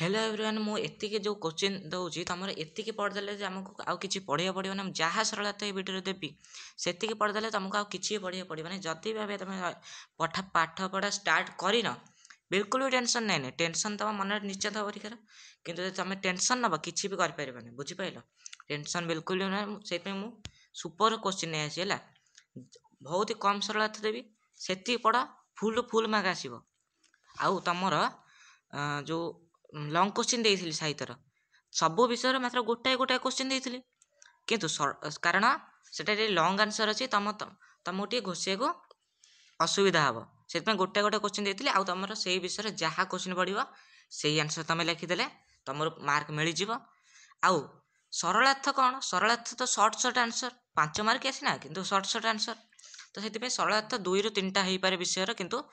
Hello everyone मु एतिके जो question दउची तमर एतिके पढ़ देले जे हमको आउ किछि पढ़िया पड़ियो ना जहाँ सरलता ए वीडियो देबी सेतिके पढ़ देले तुमको आउ किछि पढ़िया पड़ियो ना जति भाबे तुम पाठ पढ़ा स्टार्ट करिन बिल्कुल भी टेंशन नै टेंशन तुम मन निश्चित हो परीक्षा किंतु तुम टेंशन नब किछि भी कर परिबनी बुझि पाइलो टेंशन बिल्कुल नै सेति मु सुपर क्वेश्चन नै आसी हला बहुत ही कम सरलता देबी सेति पढ़ फुल फुल मार्क आसीबो आउ तमर जो लंग क्वेश्चन देइथिली साहित्यर सब विषय मात्र गोटाए गोटाए क्वेश्चन देइथिली किंतु कारण सेटा लंग आंसर अछि तुमको टे घोषिया को असुविधा हम से गोटे गोटे क्वेश्चन देइथिली आउ तुमर से विषय जहाँ क्वेश्चन पड़ो से आंसर तुम लिखिदेले तुम मार्क मिल जाव आउ सरलार्थ कौन सरलार्थ तो सर्ट सर्ट आंसर 5 मार्क आसीना किंतु सर्ट सर्ट आंसर तो से सरलार्थ 2 ରୁ 3टा हो पारे विषय किंतु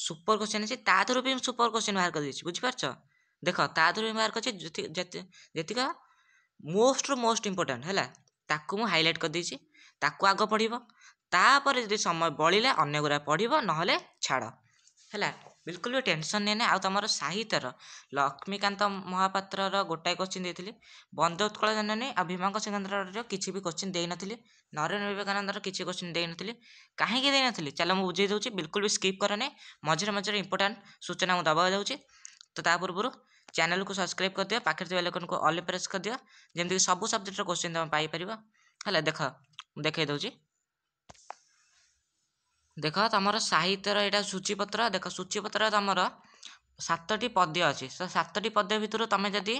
सुपर क्वेश्चन अच्छे तादर भी सुपर क्वेश्चन बाहर कर बुझिपार देख तादर मार्क अच्छे जीक मोस्ट रु मोस्ट इंपोर्टाट है ताकू मु हाइलाइट कर देछि ताकू आग पढ़िबो तापर यदि समय बळिले अन्य गुरा पढ़िबो नहले छाड़ है बिल्कुल भी टेंशन नहीं ना आ तुम साहित्यर लक्ष्मीकांत महापात्र गोटाए क्वेश्चन देती बंदे उत्कल जननी आ भीमंक सिकंदर किसी भी क्वेश्चन दे नी नरेन्द्र विवेकानंदर किसी क्वेश्चन दे नी कहीं दे नी चल मुझे बुझे दूसरी बिल्कुल भी स्किप करने मझे मझे इंपोर्टाट सूचना मुझे दबा जाऊँगी तो ता पूर्व चैनल को सब्सक्राइब कर दियो पाखे बेल आइकन को ऑल प्रेस कर दियो जमती सब सब्जेक्ट क्वेश्चन तुम पाइपर है देख देखे दूसरी देख तुम साहित्यर यहाँ सूचीपत्र देख सूचीपत्र तुम 7टी पद्य अच्छी तो 7टी पद्य भितर तुम जदि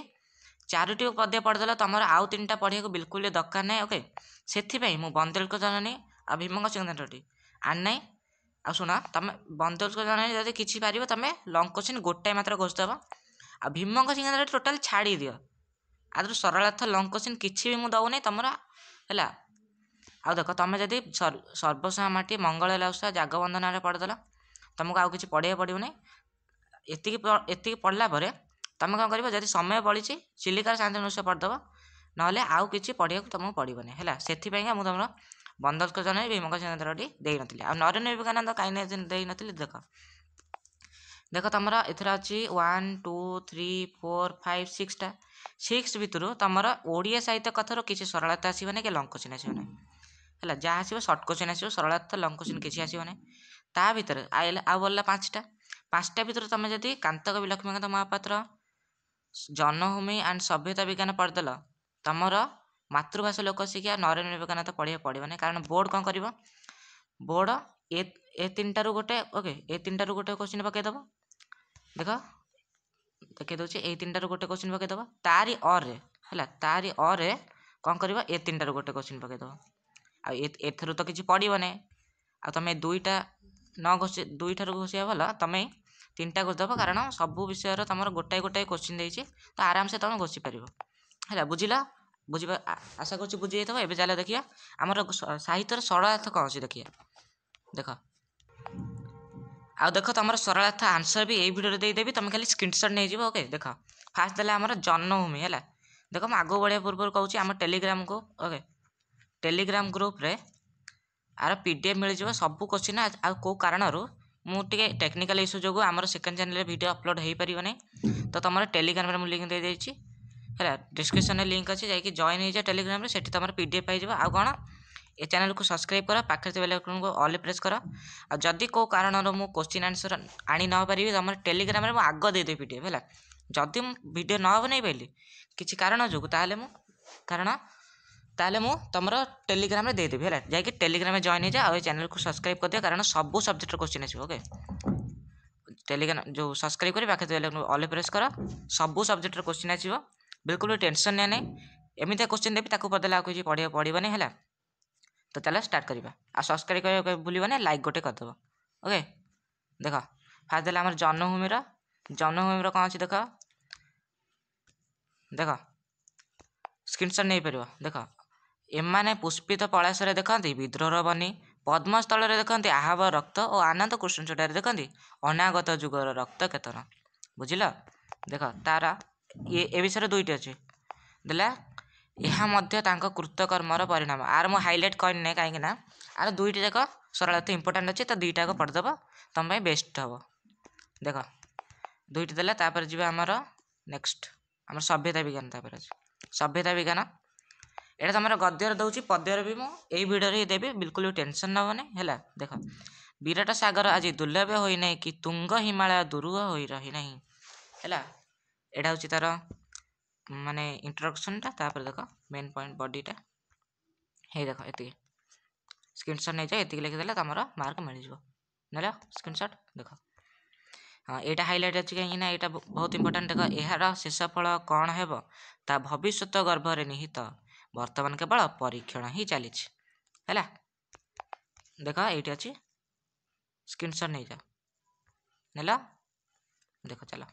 4टी पद्य पढ़ीदेल तुम आउ 3टा पढ़ा बिल्कुल दरकार ना ओके से मुझे बंदेल जननी आ भीमंक सिकंदर आना आ शुण तुम बंदेल जननी जब किसी पार तुम लंग क्वेश्चन गोटाए मात्र घोषदेव आ भीमंक सिकंदर टोटाल छाड़ी दियो आदर सरलार्थ लंग क्वेश्चन किसी भी मुझे दौनी तुम है आ देख तुम जदि सर्वसहमाटी मंगल लाउसा जागबंधन पढ़ीदेल तुमको आउ कि पढ़ा पड़ो ना एति पढ़ला तुम कौन कर जब समय बड़ी चिलिकार शांति नृत्य पढ़देव ना आउ कि पढ़ा तुमको पड़ोनी है से मुझे तुम बंदर जन भीमंक सिकंदर दे नी आ नरेन्द्र विवेकानंद कहीं दे नी देख देख तुम एथर अच्छी 1 2 3 4 5 6टा 6 भितर तुम ओडिया साहित्य कथर किसी सरलता आसोनी कि लंग क्वेश्चन आसोनी है जहाँ आसो सर्ट क्वेश्चन आसो सरलता लंग क्वेश्चन किसी आसोनी ता भर आउ बोलला 5टा भितर तुम जदि कांतकवि लक्ष्मीकांत महापात्र जन्मभूमि एंड सभ्यता विज्ञान पढ़देल तुमर मातृभाषा लोक शिक्षा नरेन्द्र विवेकानंद पढ़ा पड़ो ना कारण बोर्ड कौन कर बोर्ड ए 3टारू गोटे ओके ए 3टारू गोटे क्वेश्चन पकईदेव देख देखे दूसरी ए 3टारू गोटे क्वेश्चन पकईदेव तारी है तारी कौन कर ए 3टारू गोटे क्वेश्चन पकईदेव एथर तो किसी पड़ो ना आ तुम 2टा न घोषि 2ठार घोषिया भल तुम 3टा घोषदेव कारण सब विषय तुम गोटाए गोटाए क्वेश्चन देती तो आराम से तुम घोषि पार है बुझिल बुझा आशा कर बुझी जाइए एवं चल देखिए आमर साहित्यर सरलार्थ कौन अच्छी देखिए देख आ देख तुम सरलार्थ आंसर भी यही वीडियो देदेवि तुम खाली स्क्रीनशॉट नहीं जीव ओके देख फास्ट देला आमर जन्मभूमि है देख मैं आग बढ़िया पूर्व कहूँ आम टेलीग्राम को ओके टेलीग्राम ग्रुप रे आर पीडीएफ मिल जाव सब क्वेश्चन आ कौ कारण मुझे टेक्निकल इश्यू जो आम सेकेंड चैनल वीडियो अपलोड हो पार ना तो तुम टेलीग्राम में लिंक दे देछि है डिस्क्रिप्शन लिंक अच्छे जाकि जॉइन हो जाए टेलीग्राम से तुम पीडीएफ पाई आ कौन ए चैनल को सब्सक्राइब कर पाखे बेल आइकन को ऑल प्रेस कर आ जदि को कारण मु क्वेश्चन आंसर आनी न पारि तुम टेलीग्राम में आग देदेवि पीडीएफ है जदि वीडियो न बन पारि किसी कारण जो कारण ताले मु तुम टेलीग्राम में देदेवि है जाकि टेलीग्राम में जॉइन हो जाए और चैनल को सब्सक्राइब कर दिया कारण सब सब्जेक्ट क्वेश्चन आसो ओके टेलीग्राम जो सब्सक्राइब कर पाखे बेल आइकन ऑल प्रेस कर सब सब्जेक्ट क्वेश्चन आसो बिल्कुल भी टेंशन नहीं ना एमती क्वेश्चन देवी ताकू पदेला किसी पढ़ा पड़ोनी है तो चलो स्टार्ट करवा आ सब्सक्राइब कर भूलना लाइक गोटे करदेव ओके देख फास्ट देला आम जन्मभूमि कौन अच्छी देख देख स्क्रीनशॉट नहीं पार देख एमाने पुष्पित पलाशरे देखती विद्रोह बनी पद्मस्थल देखती आहब रक्त और आनंद कृष्णचूड़ार देखती अनागत जुगर रक्त केतन बुझिल देख तार ये विषय 2टी अच्छे देला यह मध्य तांको कृतकर्मर परिणाम आर मु हाइलाइट करनी कहीं आर 2टी जाक सरलता इंपोर्टाट अच्छे तो 2टा पढ़देव तुम बेस्ट हम देख 2टी देला जी आमर नेक्स्ट आम सभ्यता विज्ञान तापर सभ्यता विज्ञान एटा तुम गद्यर दूसरी पद्यर भी मुझे भिडियो ही देवी बिल्कुल भी टेंशन नबनी है। देख विराट सागर आज दुर्लभ होना कि तुंग हिमालय दुरूह हो रही ना है। यहाँ हूँ तार माने इंट्रोडक्शन टा देख मेन पॉइंट बॉडीटा हे देख ये स्क्रीनशॉट नहीं जाए ये लिखिदेले तुम मार्क मिल ना स्क्रीनशॉट देख। हाँ यहाँ हाइलाइट अच्छी कहीं यहाँ बहुत इंपोर्टेंट देख यार शेष फल कौन है ता भविष्य गर्भरे निहित वर्तमान केवल परीक्षण ही चली है। देख ये अच्छी स्क्रीनशॉट नहीं जा नेल देख चलो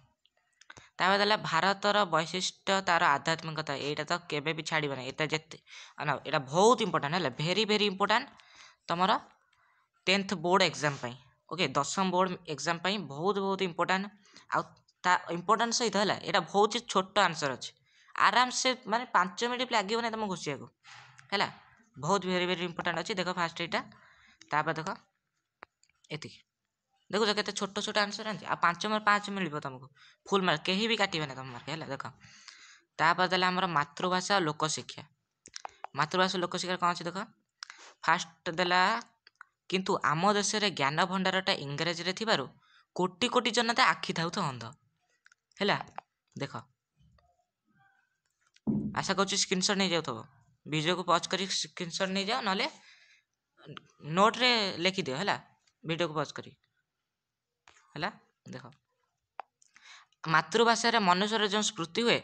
तापर देला भारतर वैशिष्ट्य तार आध्यात्मिकता यहाँ तो केबे भी छाड़बना ये जिते ना यहाँ बहुत इंपोर्टेंट है भेरी भेरी इंपोर्टेंट तुम 10th board exam okay 10th board exam बहुत बहुत इंपोर्टेंट आ इंपोर्टेंट सहित है यहाँ बहुत छोट आंसर अच्छे आराम से माने 5 मिनट भी लगे तुम घुसिया को है बहुत भेरी भेरी इंपोर्टेंट अच्छी देख फास्ट यहाँ तापर देख ये देखो के छोट छोट आंसर आनी आ 5 मिल तुमको फुल मार्क कहीं भी काटे तुम मार्क है। देख तापर देला आमर मातृभाषा और लोकशिक्षा मातृभाषा लोकशिक्षा कौन अच्छे देख फास्ट देला किंतु आम देश में ज्ञान भंडारटा इंग्राजी रे थिबारु कोटी कोटी जनता आखि थाउ अंध है। देख आशा कर स्क्रीनशॉट नहीं जाऊ वीडियो को पॉज कर स्क्रीनशॉट नहीं जाओ ना नोट रे लिखि दियो है वीडियो को पॉज करी है। देख मातृभाषा मनुष्यर जो स्मृति हुए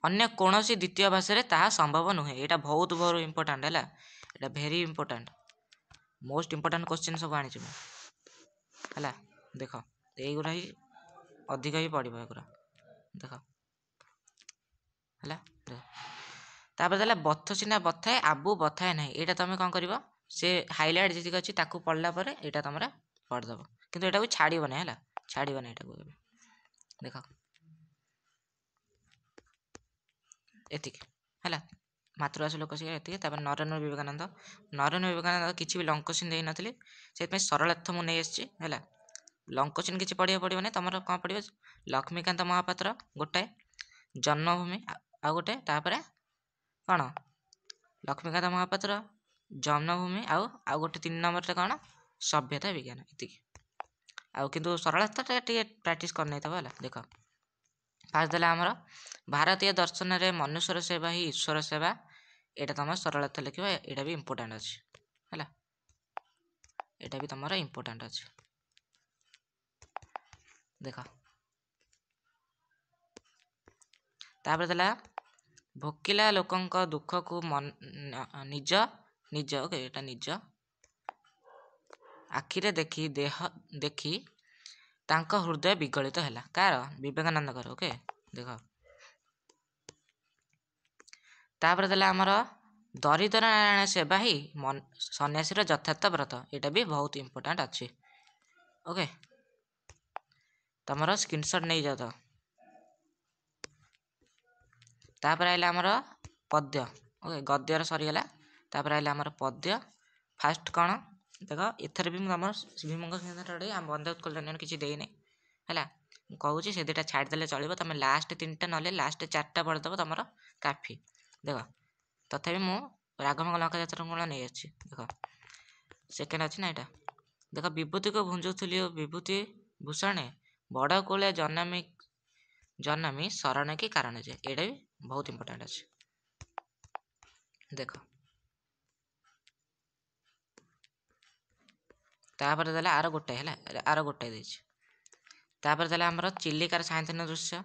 अन्य कौन सी द्वितीय भाषा ताहा संभव नुहे यहाँ बहुत बहुत इंपोर्टेंट है यहाँ भेरी इंपोर्टेंट मोस्ट इंपोर्टेंट क्वेश्चन सब आनी है। देख युरा ही अधिक ही पड़ो एगुरा देख है। तापर देला बथ सीना बथाए आबू बथाए ना यहाँ तुम कौन कर से हाइलाइट जी अच्छी पढ़ला यहाँ तुम पढ़दब किंतु यहाँ छाड़बना है छाड़बना यहाँ देख एति है मातृभाषा लोकशिक्षा ये नरेन्द्र विवेकानंद किसी भी लंग क्वेश्चन दे नी से सरल अर्थ मुझे नहीं आसी है लंग क्वेश्चन किसी पढ़ा पड़ो नहीं तुम कौन पढ़ लक्ष्मीकांत महापात्र गोटाए जन्मभूमि आ गोटे तापर कौन लक्ष्मीकांत महापात्र जन्मभूमि आउ गोटे 3 नंबर कौन सभ्यता विज्ञान ये आउ किंतु सरलता प्राक्ट करनी है। देख फास्ट देला आमर भारतीय दर्शन रे मनुष्यर सेवा ही ईश्वर सेवा यहाँ तुम सरलता लिख यहाँ भी इंपोर्टेंट अच्छे है यहाँ भी तुम इंपोर्टेंट अच्छे। देख तापर देला भोकिला लोकंक दुख को मन निज निज ओके यहाँ निज आखिरे देखी देह देखी तांका हृदय विगलित है कार विवेकानंद कर ओके। देख तापर देला आमर दरिद्र नारायण सेवा ही सन्यासी यथार्थ व्रत यहाँ भी बहुत इंपोर्टेंट अच्छी ओके तुम स्क्रीनशॉट नहीं जाओ। तापर आइला आमर पद्य ओके गद्यर सरीगला तापर आइला आमर पद्य फास्ट कौन देख एथर भी तुम भीमंग बंदोबस्त कल्याण किसी देनी है कहूँ से दुटा छाड़देले चलो तुम लास्ट 3टा ना लास्ट 4टा पढ़ीदेव तुम काफी। देख तथापि मु राघव लंका जात्रा गुण नहीं आसी देख सेकेंड अच्छी ना यहाँ देख विभूति को भुंजुली विभूति भूषणे बड़ कूले जन्मी जन्मी शरण की कारण जे यहाँ भी बहुत इंपोर्टेंट अच्छे। देख तापर देला आर गोटे है आर गोटे देछि तापर देला हमर चिलिकार साइंथन दृश्य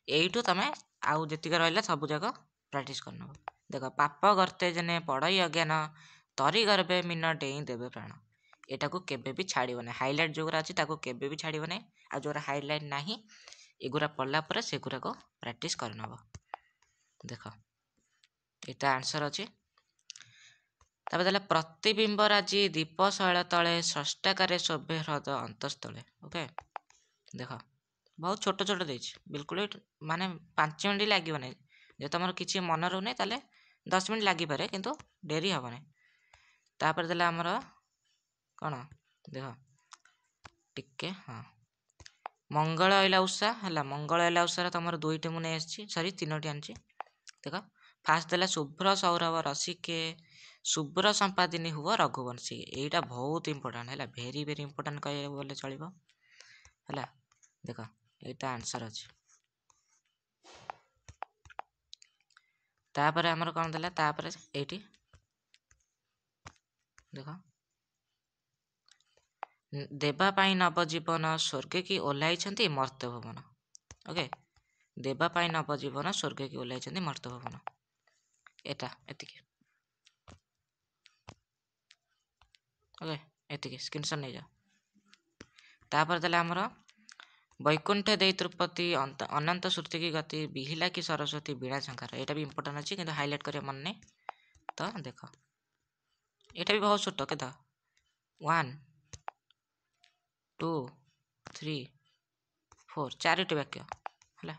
एइठु तमे आउ जेतिक रहला सब जगह प्रैक्टिस करनो। देख पाप गर्ते जने पड़ई अज्ञान तरी गर्भे मीन डेई देवे प्राण एटा को केबे भी छाड़िबो नै हाइलाइट जोगरा अछि ताको केबे भी छाड़िबो नै आ जोरा हाइलाइट नाही एगुरा पढ़ला पर सेगुरा को प्रैक्टिस करनबो। देख एटा आंसर अछि तापर देला प्रतिबिंब राजी दीप शैल तले षष्टाकार शोभे ह्रद अंतस्थले ओके। देख बहुत छोट छोट देछि बिल्कुल माने 5 मिनट लगे ना जो तुम किसी मन रोने ताले 10 मिनट लगी पारे किंतु डेरी हम ना। तापर देला हमर कौन देख टिके हाँ मंगल अइला उषा है मंगल अइला उषार तुम दुईटी मुझे सरी तीनोटी आनी देख फास्ट देला शुभ्र सौरभ रसिके शुभ्र संपादिनी हुआ रघुवंशी यहीटा बहुत इंपोर्टाट है भेरी भेरी इंपोर्टाट कह चलो है देख यहाँ आंसर अच्छे तापर आमर कौन देला तापर एटी देख देवाई नवजीवन स्वर्ग की ओह्लाई मर्त्य भवन ओके देवाई नवजीवन स्वर्ग की ओह्लाई मर्त्य भवन एटा एतिकी ओके एतिकी स्क्रीनशॉट नहीं जाओ तापर देला आमर वैकुंठ दे तिरुपति अनंत श्रुति की गति बिहिला की सरस्वती बीणा शंकर यहाँ भी इंपोर्टेंट अच्छी कि हाईलाइट कर मन नहीं तो देख यहाँ भी बहुत छोट के 1 2 3 4 चारोटी वाक्य है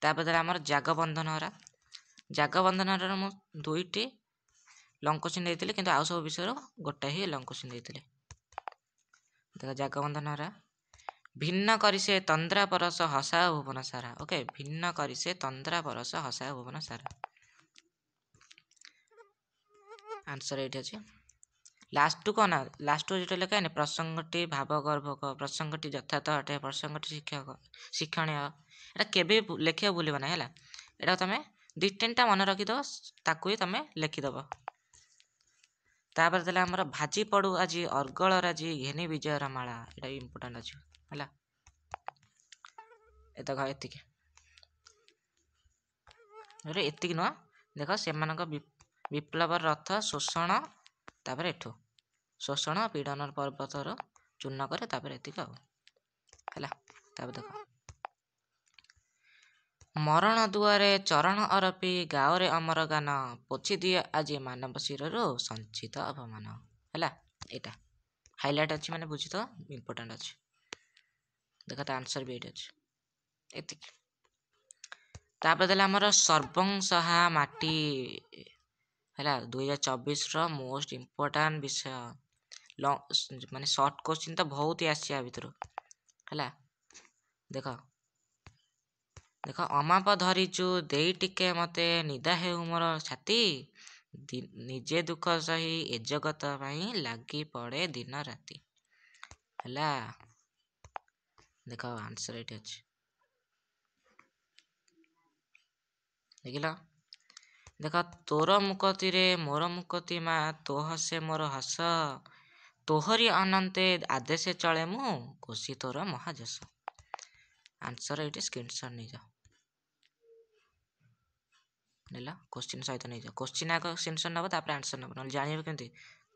तापर आमर जागबंधन मुझे दुईटी लंग क्वेश्चन देते कि आउ सब विषय गोटे ही लंग क्वेश्चन देते देख जागबंधन भिन्न करी से तंद्रा परस हसा भुवन सारा ओके भिन्न करी से तंद्रा परस हसा भुवन सारा आंसर ये अच्छे लास्ट टू कौन लास्ट टू जो लिखा है प्रसंगटी भावगर्भक प्रसंगटी यथार्थ अटे प्रसंगटी शिक्षणीय एटा केबे लिखा भूल ना है यहाँ तुम दी तीन टा मन रखीद ताकू ही तुम लिखिदब तापर देला आमर भाजी पड़ू आज अर्गल राजी घेनी विजयर माला यहाँ इंपोर्टाट अच्छे है देख एतिक नुह देख से विप्लव रथ शोषण तापर एठू शोषण पीड़न पर्वतर चूर्ण करे तापर एतिक है देख मरण दुआरे चरण अरपी गाँव अमर गान पोछि दिए आज मानव शिरु संचित अपमान है यहाँ हाईलाइट अच्छी माने बुझी तो इंपोर्टेंट अच्छे देख तो आंसर भी ये अच्छे एतिक तापर देला आमर सर्वंसहा माटी है 2024 मोस्ट इंपोर्टाट विषय माने शॉर्ट क्वेश्चन तो बहुत ही आसिया भितर है देख देख अमाप धरीचु दे टिके मते निदा हे मोर छाती निजे दुख सही ए जगत लगी पड़े दिन राति है देख आंसर ये अच्छे देखिल देख तोर मुकती रे मोर मुकती मा तो हसे मोर हस तोहरी अनंते आदेश चले मु कोशी तोर महाजस आंसर ये स्क्रीनशॉट नहीं जाओ नेला क्वेश्चन सहित नहीं जाओ क्वेश्चन आग स्क्रीनशॉट नब तापर आंसर नब ना जानिबो केमती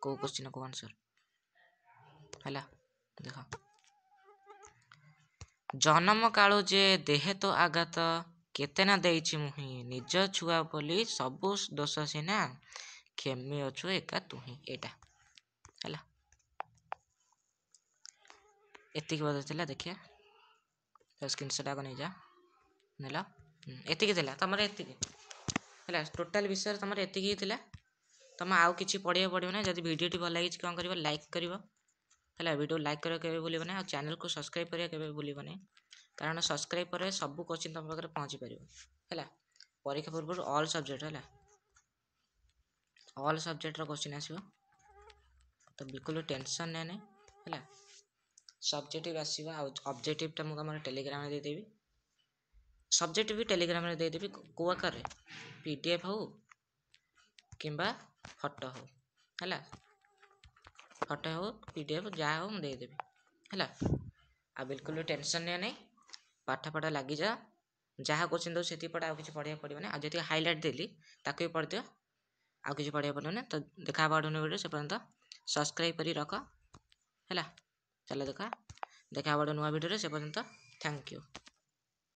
को क्वेश्चन को आंसर है देख जन्म कालू जे देहे तो आघात केते ना देइछि मुहि निज छुआ बोली सबु दोष सीना खेमी अछु एका तुही एटा है एतिक बदला देखिए स्क्रीनशॉट आग नहीं जा नेला एतिक तुम एतिक है टोटाल विषय तुम एतिक ही तुम आउ कि पढ़ा पड़ो ना जब भिडियो भल लगी कौन कर लाइक कर वीडियो लाइक करके भूल ना चैनल को सब्सक्राइब करके भूल ना कारण सब्सक्राइब पर सब क्वेश्चन तुम पाखे पहुँची पार है परीक्षा पूर्व ऑल सब्जेक्ट है ऑल सब्जेक्ट क्वेश्चन आसो तो बिल्कुल टेंशन ने है सब्जेक्टिव आसो ऑब्जेक्टिव मुझे टेलीग्राम में देदेवी सब्जेक्ट भी टेलीग्राम में देदेवी को आकार पीडीएफ हो कि फोटो हो है फोटो हो पीडीएफ जहाँ हो मुझे देदेवी है आ बिल्कुल टेंशन नहीं नहीं पाठ पढ़ा लगी जा जहाँ क्वेश्चन दो से पढ़ा आउ कि पढ़ा पड़ो ना आज हाईलाइट देली ताकू भी पढ़ दियो आउ कि पढ़ा पड़ो ना तो देखा वीडियो से पर्यंत सब्सक्राइब कर रख है चलो देखा नुआ वीडियो से पर्यंत थैंक यू।